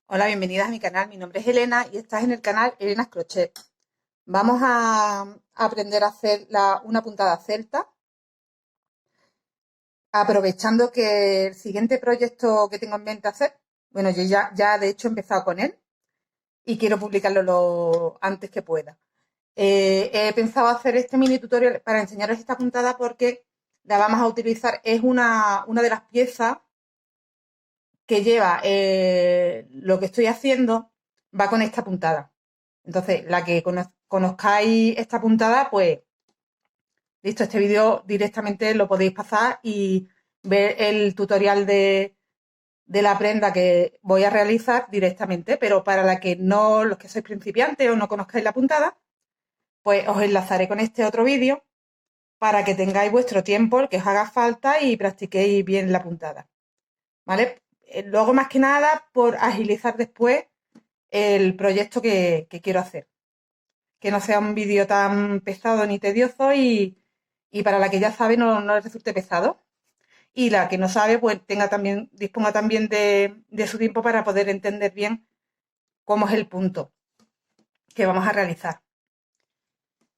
Hola, bienvenidas a mi canal. Mi nombre es Elena y estás en el canal Elena's Crochet. Vamos a aprender a hacer una puntada celta, aprovechando que el siguiente proyecto que tengo en mente hacer, bueno, yo ya de hecho he empezado con él y quiero publicarlo lo antes que pueda. He pensado hacer este mini tutorial para enseñaros esta puntada porque la vamos a utilizar, es una de las piezas que lleva lo que estoy haciendo, va con esta puntada. Entonces, la que conozcáis esta puntada, pues listo, este vídeo directamente lo podéis pasar y ver el tutorial de la prenda que voy a realizar directamente, pero para la que no, los que sois principiantes o no conozcáis la puntada, pues os enlazaré con este otro vídeo para que tengáis vuestro tiempo, el que os haga falta y practiquéis bien la puntada. ¿Vale? Luego, más que nada, por agilizar después el proyecto que quiero hacer. Que no sea un vídeo tan pesado ni tedioso y para la que ya sabe no le resulte pesado. Y la que no sabe, pues disponga también de su tiempo para poder entender bien cómo es el punto que vamos a realizar.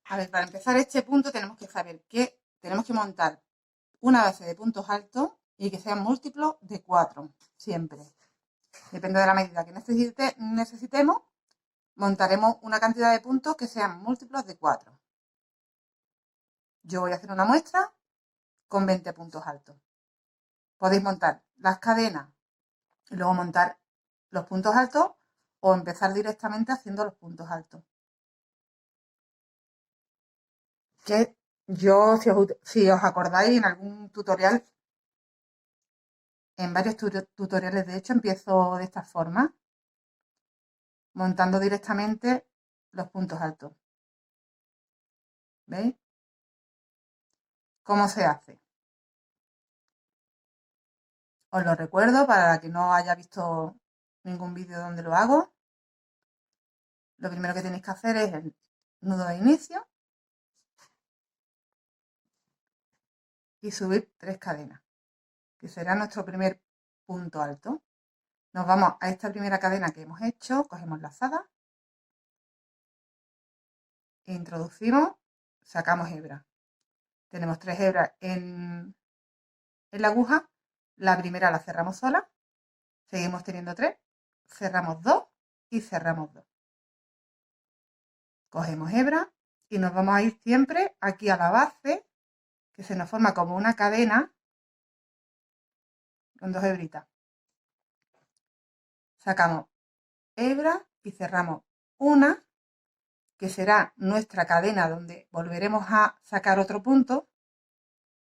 A ver, para empezar este punto tenemos que saber que tenemos que montar una base de puntos altos y que sean múltiplos de 4, siempre. Depende de la medida que necesitemos, montaremos una cantidad de puntos que sean múltiplos de 4. Yo voy a hacer una muestra con 20 puntos altos. Podéis montar las cadenas y luego montar los puntos altos o empezar directamente haciendo los puntos altos. Que yo, si os acordáis, en algún tutorial, en varios tutoriales de hecho, empiezo de esta forma, montando directamente los puntos altos. ¿Veis? ¿Cómo se hace? Os lo recuerdo para la que no haya visto ningún vídeo donde lo hago. Lo primero que tenéis que hacer es el nudo de inicio y subir 3 cadenas, que será nuestro primer punto alto. Nos vamos a esta primera cadena que hemos hecho, cogemos lazada, introducimos, sacamos hebra. Tenemos 3 hebras en la aguja, la primera la cerramos sola, seguimos teniendo 3, cerramos 2 y cerramos 2. Cogemos hebra y nos vamos a ir siempre aquí a la base, que se nos forma como una cadena con 2 hebritas. Sacamos hebra y cerramos una, que será nuestra cadena donde volveremos a sacar otro punto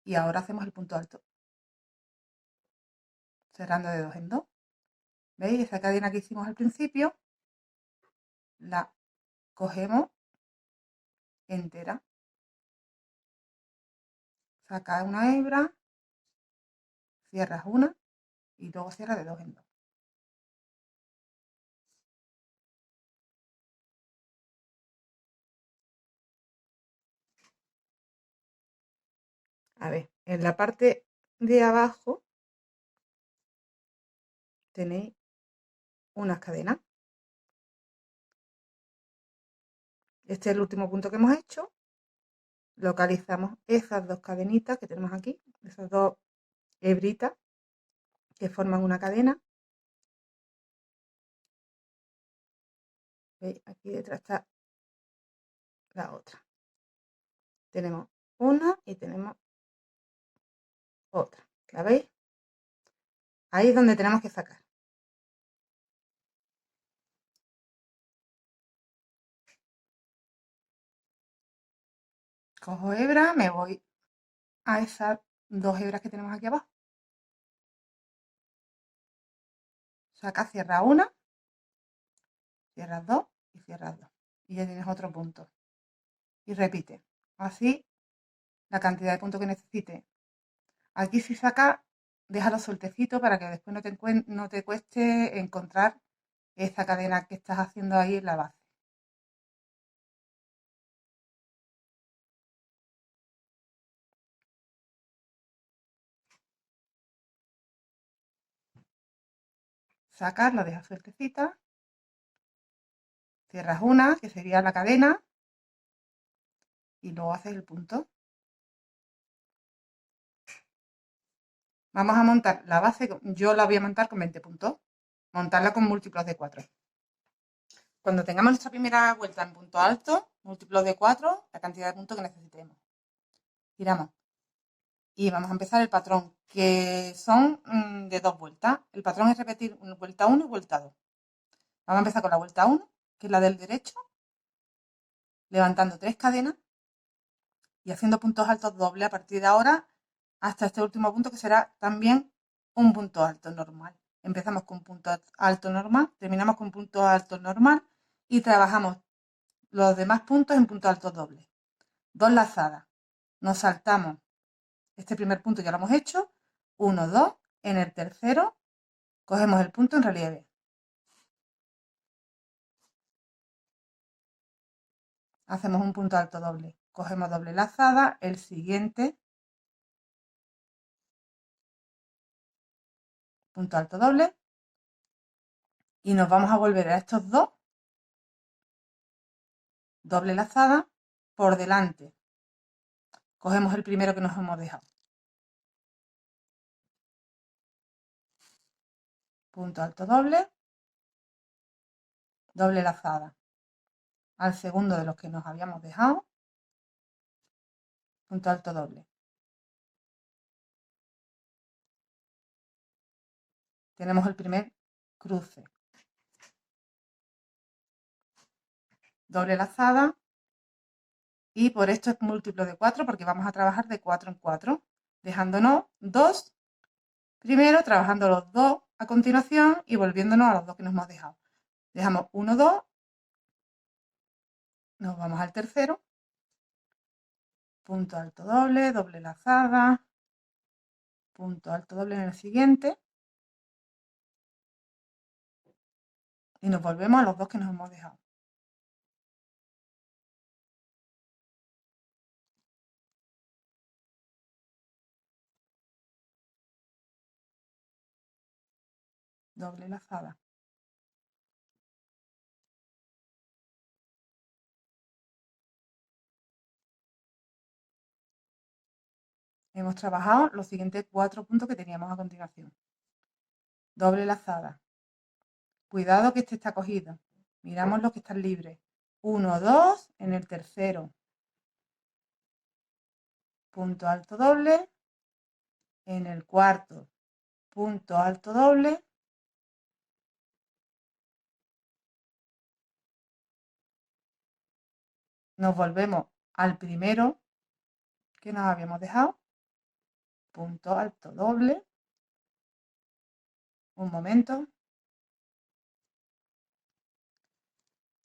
y ahora hacemos el punto alto, cerrando de 2 en 2. ¿Veis? Esa cadena que hicimos al principio la cogemos entera. Sacas una hebra, cierras una y luego cierras de 2 en 2. A ver, en la parte de abajo tenéis unas cadenas. Este es el último punto que hemos hecho. Localizamos esas 2 cadenitas que tenemos aquí, esas 2 hebritas que forman una cadena. ¿Veis? Aquí detrás está la otra. Tenemos una y tenemos otra. ¿La veis? Ahí es donde tenemos que sacar. Cojo hebra, me voy a esas 2 hebras que tenemos aquí abajo. Saca, cierra una, cierras 2 y cierras 2. Y ya tienes otro punto. Y repite. Así la cantidad de puntos que necesites. Aquí si saca, déjalo sueltecito para que después no te cueste encontrar esa cadena que estás haciendo ahí en la base. sacas, la dejas sueltecita, cierras una, que sería la cadena, y luego haces el punto. Vamos a montar la base, yo la voy a montar con 20 puntos, montarla con múltiplos de 4. Cuando tengamos nuestra primera vuelta en punto alto, múltiplos de 4, la cantidad de puntos que necesitemos. Giramos. Y vamos a empezar el patrón, que son de 2 vueltas. El patrón es repetir vuelta 1 y vuelta 2. Vamos a empezar con la vuelta 1, que es la del derecho, levantando 3 cadenas y haciendo puntos altos dobles a partir de ahora hasta este último punto, que será también un punto alto normal. Empezamos con un punto alto normal, terminamos con un punto alto normal y trabajamos los demás puntos en punto alto doble. 2 lazadas. Nos saltamos este primer punto, ya lo hemos hecho. 1, 2. En el tercero cogemos el punto en relieve. Hacemos un punto alto doble. Cogemos doble lazada, el siguiente punto alto doble y nos vamos a volver a estos dos, doble lazada, por delante. Cogemos el primero que nos hemos dejado. Punto alto doble, doble lazada. Al segundo de los que nos habíamos dejado, punto alto doble. Tenemos el primer cruce. Doble lazada. Y por esto es múltiplo de 4 porque vamos a trabajar de 4 en 4, dejándonos 2 primero, trabajando los 2 a continuación y volviéndonos a los 2 que nos hemos dejado. Dejamos 1, 2, nos vamos al tercero, punto alto doble, doble lazada, punto alto doble en el siguiente y nos volvemos a los 2 que nos hemos dejado. Doble lazada. Hemos trabajado los siguientes 4 puntos que teníamos a continuación. Doble lazada. Cuidado que este está cogido. Miramos los que están libres. 1, 2, en el tercero. Punto alto doble. En el cuarto, punto alto doble. Nos volvemos al primero que nos habíamos dejado. Punto alto doble. Un momento.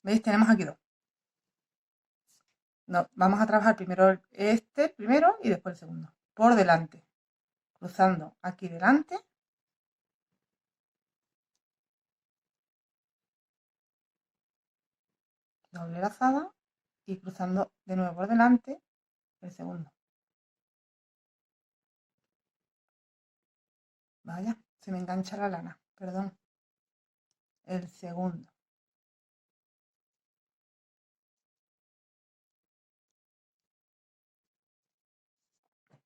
¿Veis? Tenemos aquí dos. No, vamos a trabajar primero este primero y después el segundo. Por delante. Cruzando aquí delante. Doble lazada. Y cruzando de nuevo por delante el segundo. Vaya, se me engancha la lana. Perdón. El segundo.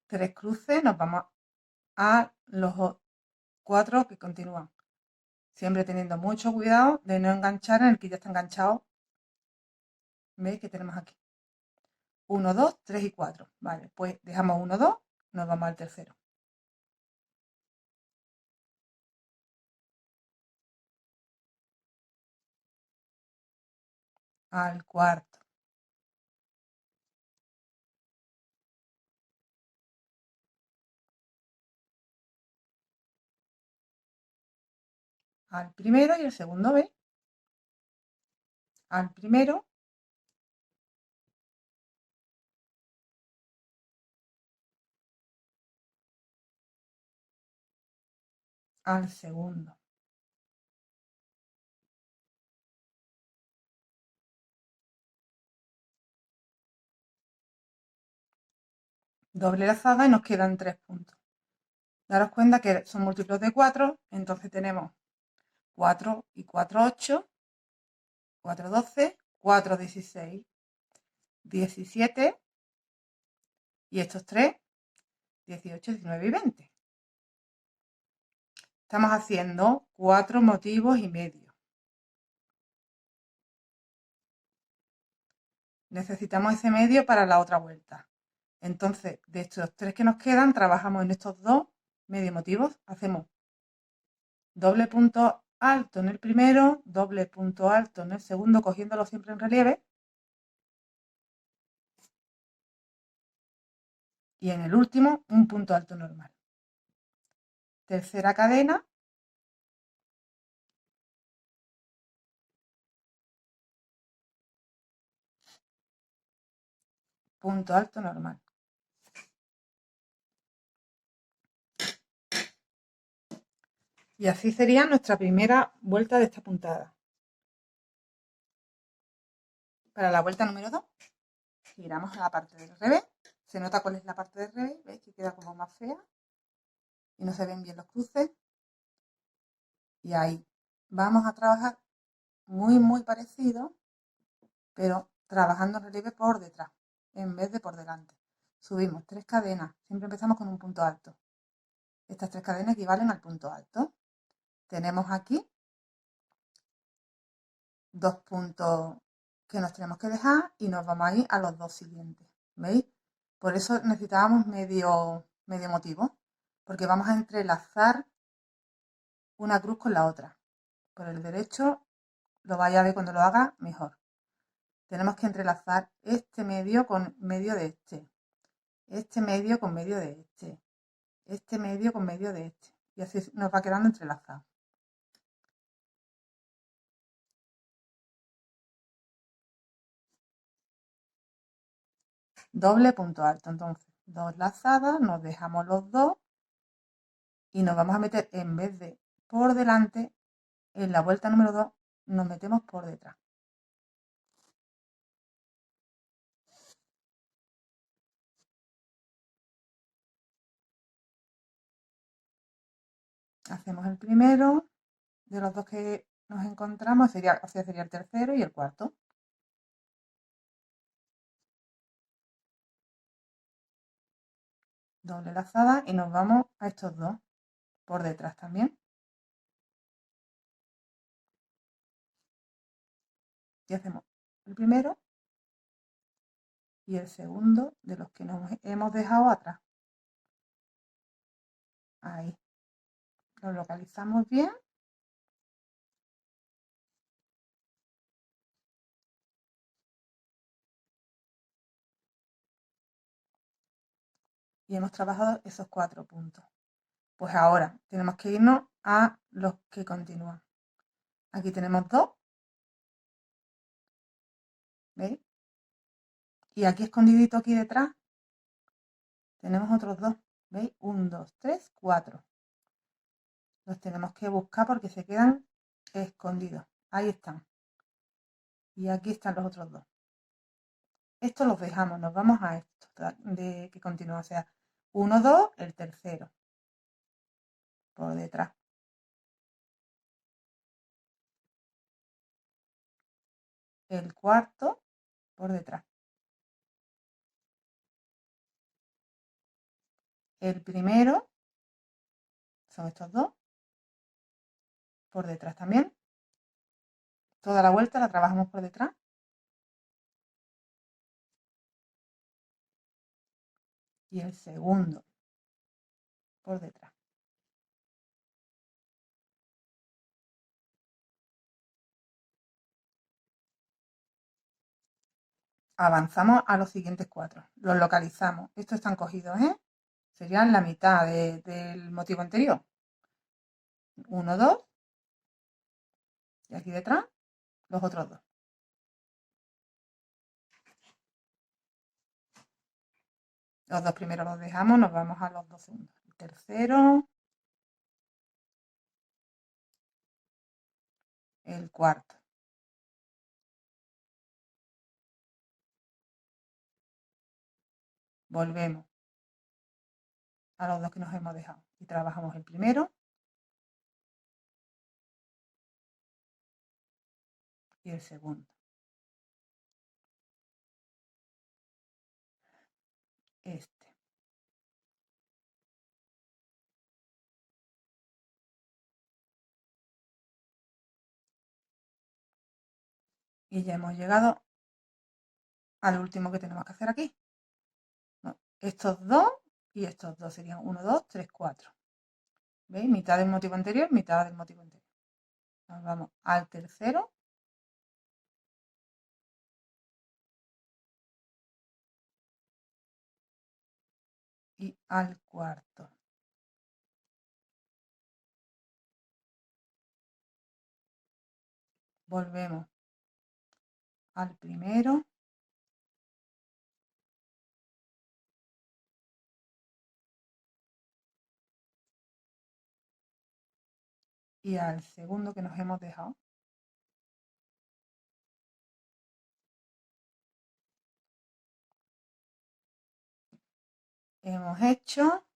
Tres cruces, nos vamos a los 4 que continúan. Siempre teniendo mucho cuidado de no enganchar en el que ya está enganchado. ¿Veis que tenemos aquí? 1, 2, 3 y 4. Vale, pues dejamos 1, 2, nos vamos al tercero. Al cuarto. Al primero y el segundo, ¿veis? Al primero. Al segundo. Doble lazada y nos quedan 3 puntos. Daros cuenta que son múltiplos de 4, entonces tenemos 4 y 4, 8, 4, 12, 4, 16, 17 y estos 3, 18, 19 y 20. Estamos haciendo 4 motivos y medio. Necesitamos ese medio para la otra vuelta. Entonces, de estos 3 que nos quedan, trabajamos en estos 2 medio motivos. Hacemos doble punto alto en el primero, doble punto alto en el segundo, cogiéndolo siempre en relieve. Y en el último, un punto alto normal. Tercera cadena. Punto alto normal. Y así sería nuestra primera vuelta de esta puntada. Para la vuelta número 2, giramos a la parte del revés. Se nota cuál es la parte del revés, ¿veis? Que queda como más fea y no se ven bien los cruces. Y ahí vamos a trabajar muy parecido, pero trabajando en relieve por detrás en vez de por delante. Subimos 3 cadenas, siempre empezamos con un punto alto. Estas 3 cadenas equivalen al punto alto. Tenemos aquí 2 puntos que nos tenemos que dejar y nos vamos a ir a los 2 siguientes. ¿Veis? Por eso necesitábamos medio motivo, porque vamos a entrelazar una cruz con la otra. Por el derecho lo vaya a ver cuando lo haga mejor. Tenemos que entrelazar este medio con medio de este medio con medio de este medio con medio de este. Y así nos va quedando entrelazado. Doble punto alto. Entonces, 2 lazadas, nos dejamos los 2 y nos vamos a meter, en vez de por delante, en la vuelta número 2, nos metemos por detrás. Hacemos el primero de los 2 que nos encontramos, sería el tercero y el cuarto. Doble lazada y nos vamos a estos 2 por detrás también. Y hacemos el primero y el segundo de los que nos hemos dejado atrás. Ahí. Lo localizamos bien. Y hemos trabajado esos 4 puntos. Pues ahora tenemos que irnos a los que continúan. Aquí tenemos 2. ¿Veis? Y aquí escondidito aquí detrás tenemos otros 2. ¿Veis? 1, 2, 3, 4. Los tenemos que buscar porque se quedan escondidos. Ahí están. Y aquí están los otros 2. Estos los dejamos, nos vamos a esto de que continúa. O sea, 1, 2, el tercero. Por detrás. El cuarto por detrás. El primero son estos 2 por detrás también. Toda la vuelta la trabajamos por detrás. Y el segundo por detrás. Avanzamos a los siguientes 4. Los localizamos. Estos están cogidos, ¿eh? Serían la mitad del motivo anterior. 1, 2. Y aquí detrás, los otros 2. Los 2 primeros los dejamos, nos vamos a los 2 segundos. El tercero. El cuarto. Volvemos a los 2 que nos hemos dejado. Y trabajamos el primero. y el segundo. Este. Y ya hemos llegado al último que tenemos que hacer aquí. No, estos dos y estos dos serían 1, 2, 3, 4. ¿Veis? Mitad del motivo anterior, mitad del motivo anterior. Nos vamos al tercero. Y al cuarto. Volvemos al primero. Y al segundo que nos hemos dejado. Hemos hecho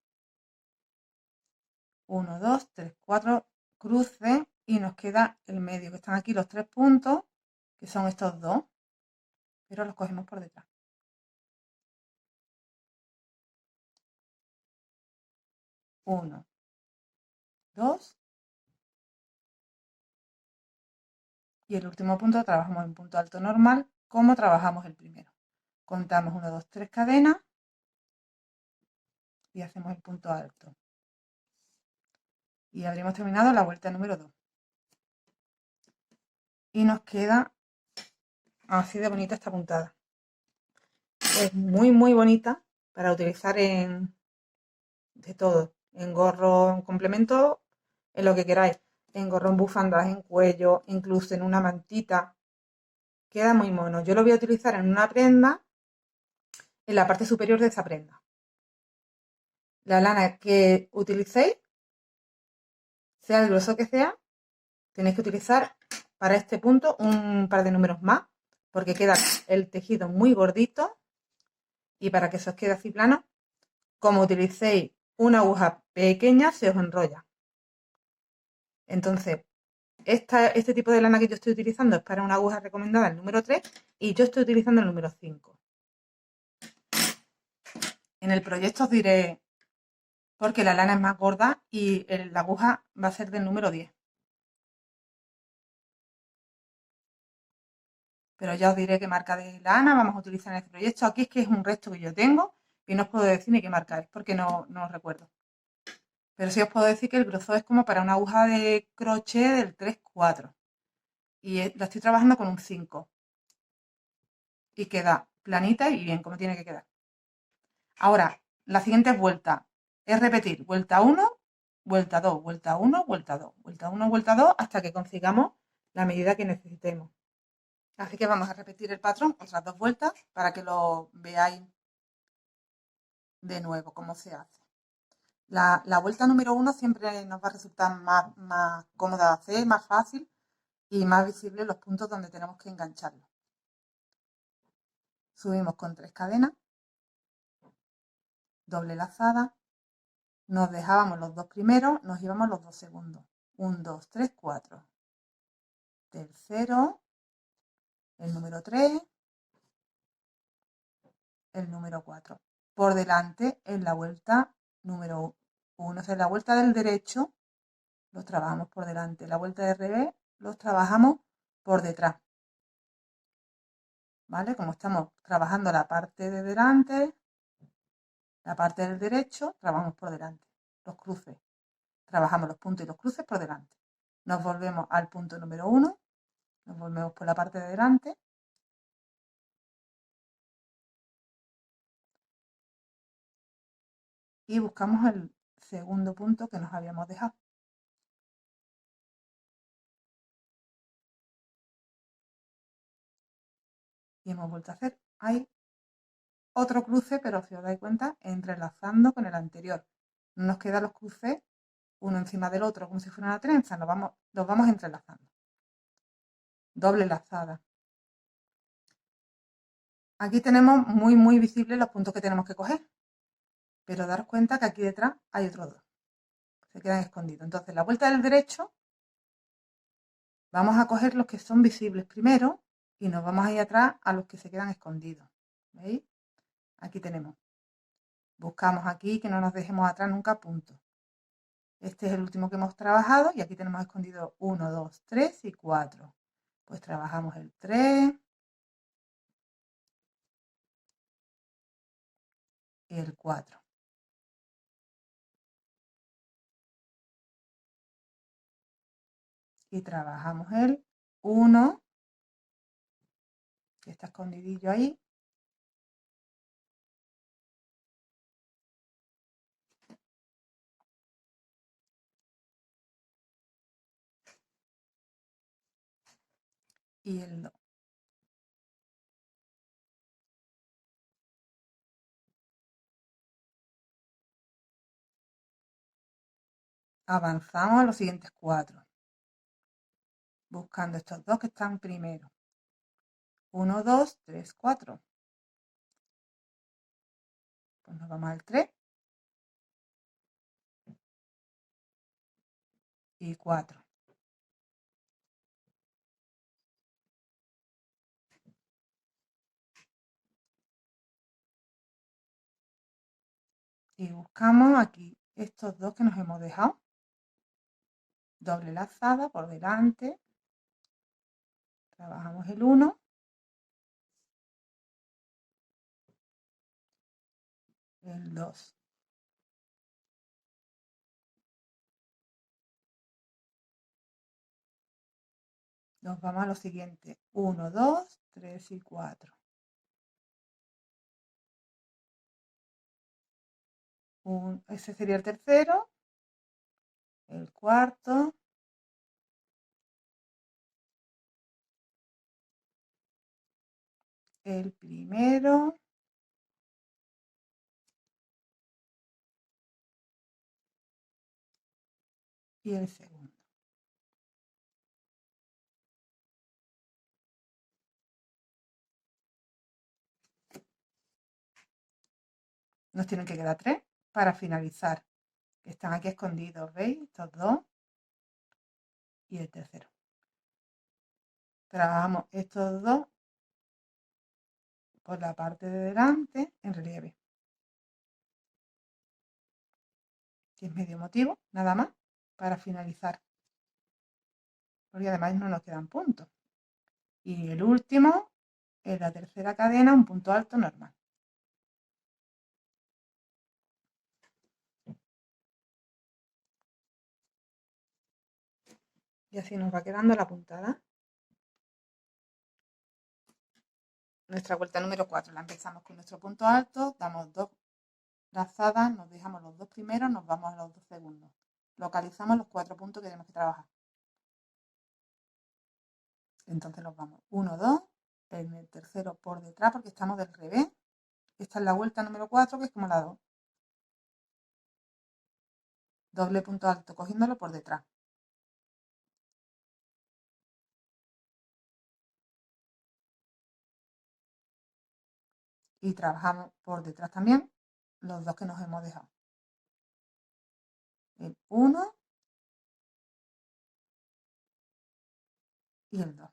1, 2, 3, 4 cruces y nos queda el medio, que están aquí los 3 puntos, que son estos dos, pero los cogemos por detrás. 1, 2 y el último punto trabajamos en punto alto normal, como trabajamos el primero. Contamos 1, 2, 3 cadenas y hacemos el punto alto. Y habremos terminado la vuelta número 2. Y nos queda así de bonita esta puntada. Es muy bonita para utilizar de todo, en gorro, en complemento, en lo que queráis, en gorro, en bufandas, en cuello, incluso en una mantita, queda muy mono. Yo lo voy a utilizar en una prenda, en la parte superior de esa prenda. La lana que utilicéis, sea el grosor que sea, tenéis que utilizar para este punto un par de números más, porque queda el tejido muy gordito y para que se os quede así plano, como utilicéis una aguja pequeña, se os enrolla. Entonces, este tipo de lana que yo estoy utilizando es para una aguja recomendada, el número 3, y yo estoy utilizando el número 5. En el proyecto os diré porque la lana es más gorda y la aguja va a ser del número 10. Pero ya os diré qué marca de lana vamos a utilizar en este proyecto. Aquí es que es un resto que yo tengo y no os puedo decir ni qué marca es porque no os recuerdo. Pero sí os puedo decir que el grosor es como para una aguja de crochet del 3-4. Y la estoy trabajando con un 5. Y queda planita y bien, como tiene que quedar. Ahora, la siguiente vuelta es repetir vuelta 1, vuelta 2, vuelta 1, vuelta 2, vuelta 1, vuelta 2, hasta que consigamos la medida que necesitemos. Así que vamos a repetir el patrón otras 2 vueltas para que lo veáis de nuevo cómo se hace. La vuelta número 1 siempre nos va a resultar más cómoda de hacer, más fácil y más visible los puntos donde tenemos que engancharlo. Subimos con 3 cadenas, doble lazada, nos dejábamos los 2 primeros, nos íbamos los 2 segundos. 1, 2, 3, 4. Tercero, el número 3, el número 4. Por delante en la vuelta número 1. O sea, en la vuelta del derecho los trabajamos por delante. La vuelta del revés los trabajamos por detrás. ¿Vale? Como estamos trabajando la parte de delante, la parte del derecho, trabajamos por delante. Los cruces. Trabajamos los puntos y los cruces por delante. Nos volvemos al punto número 1. Nos volvemos por la parte de delante. Y buscamos el segundo punto que nos habíamos dejado. Y hemos vuelto a hacer ahí otro cruce, pero si os dais cuenta, entrelazando con el anterior. No nos quedan los cruces uno encima del otro como si fuera una trenza, los vamos entrelazando. Doble lazada. Aquí tenemos muy visibles los puntos que tenemos que coger, pero daros cuenta que aquí detrás hay otros dos. Se quedan escondidos. Entonces, la vuelta del derecho Vamos a coger los que son visibles primero y nos vamos a ir atrás a los que se quedan escondidos. ¿Veis? Aquí tenemos. Buscamos aquí que no nos dejemos atrás nunca puntos. Este es el último que hemos trabajado y aquí tenemos escondido 1, 2, 3 y 4. Pues trabajamos el 3 y el 4. Y trabajamos el 1, que está escondidillo ahí. Y el 2. Avanzamos a los siguientes 4, buscando estos dos que están primero. 1, 2, 3, 4. Pues nos vamos al 3 y 4. Y buscamos aquí estos dos que nos hemos dejado. Doble lazada por delante. Trabajamos el 1. El 2. Nos vamos a lo siguiente. 1, 2, 3 y 4. Ese sería el tercero. El cuarto. El primero. Y el segundo. Nos tienen que quedar 3 para finalizar. Están aquí escondidos, ¿veis? Estos dos y el tercero. Trabajamos estos dos por la parte de delante en relieve. Que es medio motivo, nada más, para finalizar. Porque además no nos quedan puntos. Y el último, en la tercera cadena, un punto alto normal. Y así nos va quedando la puntada. Nuestra vuelta número 4 la empezamos con nuestro punto alto, damos 2 lazadas, nos dejamos los 2 primeros, nos vamos a los 2 segundos. Localizamos los 4 puntos que tenemos que trabajar. Entonces nos vamos 1, 2, en el tercero por detrás porque estamos del revés. Esta es la vuelta número 4, que es como la 2. Doble punto alto cogiéndolo por detrás. Y trabajamos por detrás también los dos que nos hemos dejado. El 1 y el 2.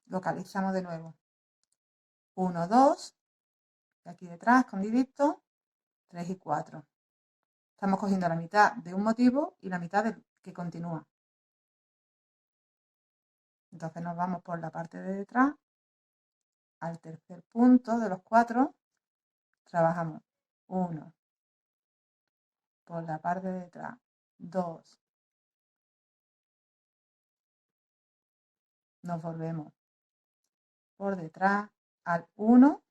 Localizamos de nuevo. 1, 2, de aquí detrás, escondidito, 3 y 4. Estamos cogiendo la mitad de un motivo y la mitad del que continúa. Entonces nos vamos por la parte de detrás al tercer punto de los 4. Trabajamos 1 por la parte de detrás, 2. Nos volvemos por detrás al 1.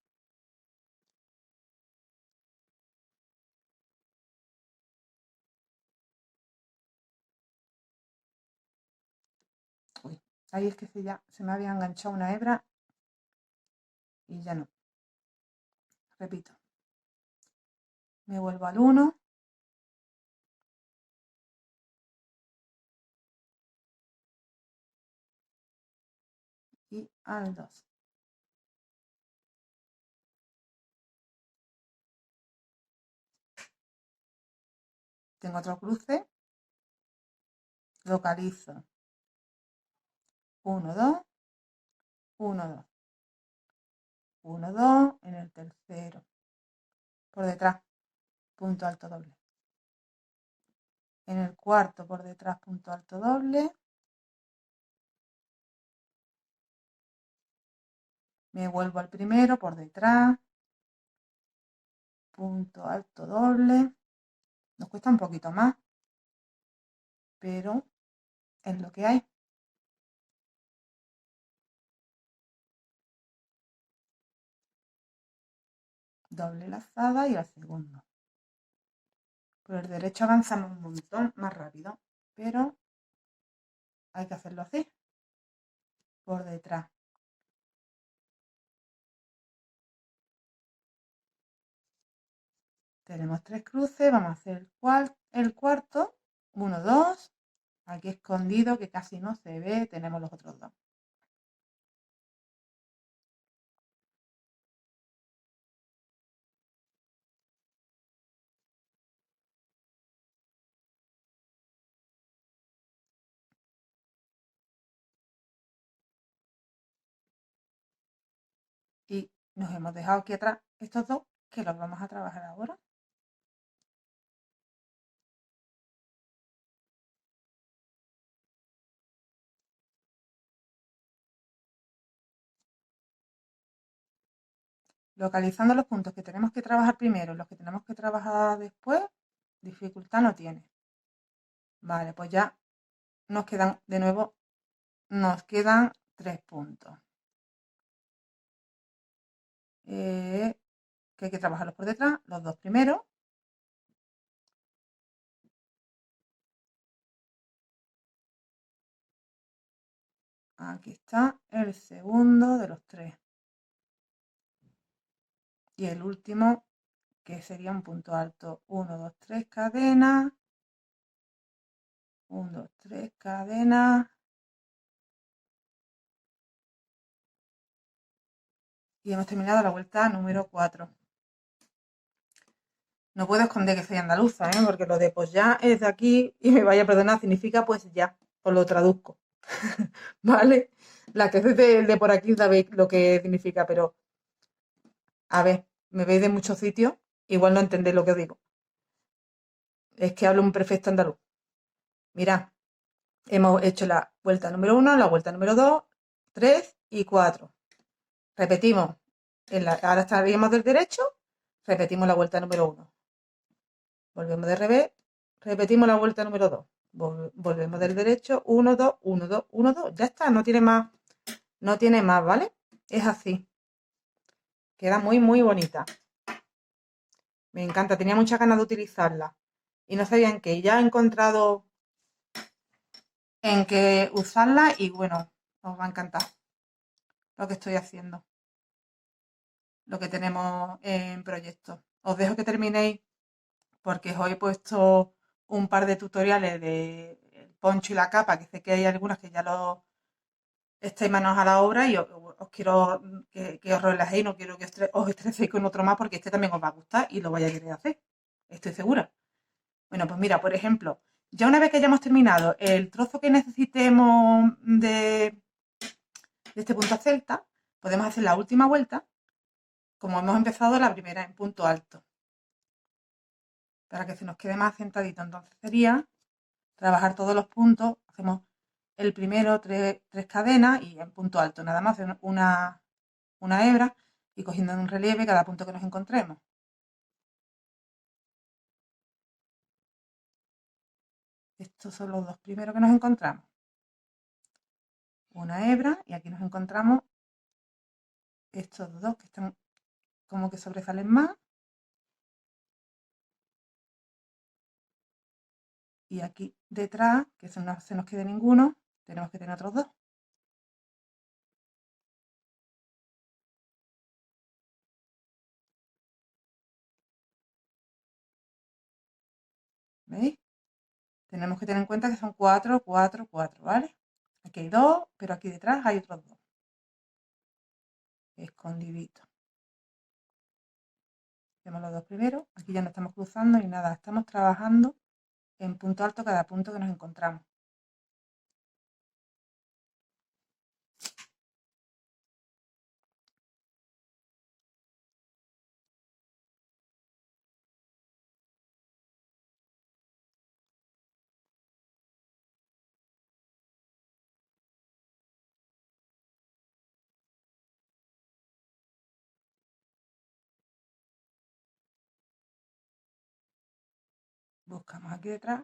Uy, ahí es que se me había enganchado una hebra y ya no. Repito. Me vuelvo al 1. Y al 2. tengo otro cruce, localizo 1, 2, 1, 2, 1, 2, en el tercero, por detrás, punto alto doble. En el cuarto, por detrás, punto alto doble. Me vuelvo al primero, por detrás, punto alto doble. Nos cuesta un poquito más, pero es lo que hay. Doble lazada y al segundo. Por el derecho avanzamos un montón más rápido, pero hay que hacerlo así, por detrás. Tenemos 3 cruces, vamos a hacer el cuarto, 1, 2, aquí escondido que casi no se ve, tenemos los otros dos. Y nos hemos dejado aquí atrás estos dos que los vamos a trabajar ahora. Localizando los puntos que tenemos que trabajar primero y los que tenemos que trabajar después, dificultad no tiene. Vale, pues ya nos quedan, de nuevo, nos quedan 3 puntos. Que hay que trabajarlos por detrás, los dos primeros. Aquí está el segundo de los 3. Y el último, que sería un punto alto. 1, 2, 3 cadenas. 1, 2, 3 cadenas. Y hemos terminado la vuelta número 4. No puedo esconder que soy andaluza, porque lo de pues ya es de aquí y me vaya a perdonar significa pues ya. Os lo traduzco. ¿Vale? La que es de por aquí sabéis lo que significa, pero a ver, me veis de muchos sitios, igual no entendéis lo que os digo. Es que hablo un perfecto andaluz. Mirad, hemos hecho la vuelta número 1, la vuelta número 2, 3 y 4. Repetimos. Ahora estaríamos del derecho, repetimos la vuelta número 1. Volvemos de revés, repetimos la vuelta número 2. Volvemos del derecho, 1, 2, 1, 2, 1, 2. Ya está, no tiene más. No tiene más, ¿vale? Es así. Queda muy, muy bonita. Me encanta, tenía muchas ganas de utilizarla. Y no sabía en qué. Ya he encontrado en qué usarla y bueno, os va a encantar lo que estoy haciendo. Lo que tenemos en proyecto. Os dejo que terminéis porque os he puesto un par de tutoriales de el poncho y la capa, que sé que hay algunas que ya lo estáis manos a la obra y os quiero que os relajéis, no quiero que os estreséis con otro más porque este también os va a gustar y lo vais a querer hacer. Estoy segura. Bueno, pues mira, por ejemplo, ya una vez que hayamos terminado el trozo que necesitemos de este punto celta, podemos hacer la última vuelta como hemos empezado la primera en punto alto. Para que se nos quede más sentadito. Entonces sería trabajar todos los puntos. Hacemos el primero, tres cadenas y en punto alto. Nada más una hebra y cogiendo en un relieve cada punto que nos encontremos. Estos son los dos primeros que nos encontramos. Una hebra y aquí nos encontramos estos dos que están como que sobresalen más. Y aquí detrás, que no se nos quede ninguno, tenemos que tener otros dos. ¿Veis? Tenemos que tener en cuenta que son 4, 4, 4, ¿vale? Aquí hay dos, pero aquí detrás hay otros dos. Escondiditos. Hacemos los dos primeros. Aquí ya no estamos cruzando ni nada. Estamos trabajando en punto alto cada punto que nos encontramos. Buscamos aquí detrás.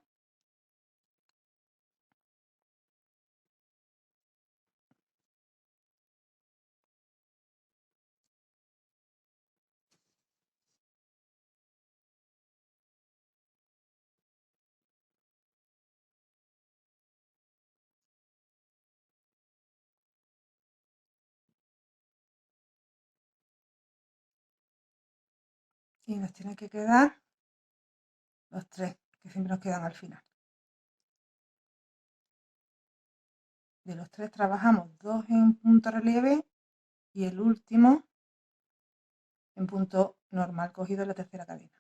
Y nos tienen que quedar los 3, que siempre nos quedan al final. De los 3 trabajamos 2 en punto relieve y el último en punto normal cogido en la tercera cadena.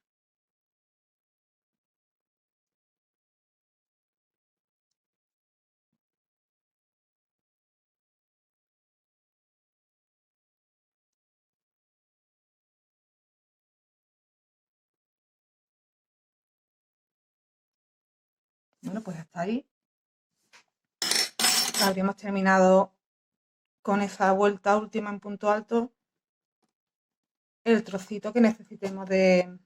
Bueno, pues hasta ahí habríamos terminado con esa vuelta última en punto alto el trocito que necesitemos de,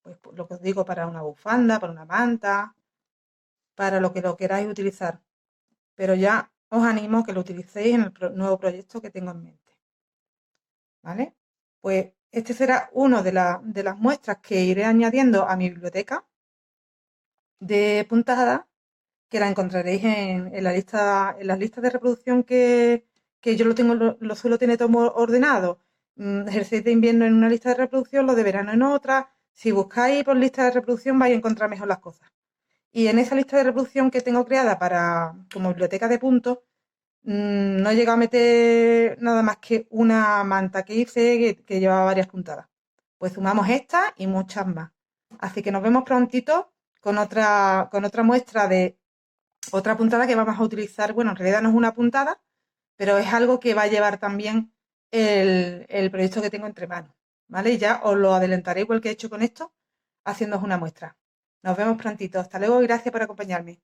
pues lo que os digo, para una bufanda, para una manta, para lo que lo queráis utilizar. Pero ya os animo a que lo utilicéis en el nuevo proyecto que tengo en mente. ¿Vale? Pues este será uno de las muestras que iré añadiendo a mi biblioteca de puntadas, que la encontraréis en las listas de reproducción que yo lo suelo tener todo ordenado. Ejercéis de invierno en una lista de reproducción, lo de verano en otra. Si buscáis por lista de reproducción vais a encontrar mejor las cosas. Y en esa lista de reproducción que tengo creada como biblioteca de puntos, no he llegado a meter nada más que una manta que hice que llevaba varias puntadas. Pues sumamos esta y muchas más. Así que nos vemos prontito con otra muestra de otra puntada que vamos a utilizar. Bueno, en realidad no es una puntada, pero es algo que va a llevar también el proyecto que tengo entre manos. ¿Vale? Y ya os lo adelantaré igual que he hecho con esto, haciéndoos una muestra. Nos vemos prontito. Hasta luego y gracias por acompañarme.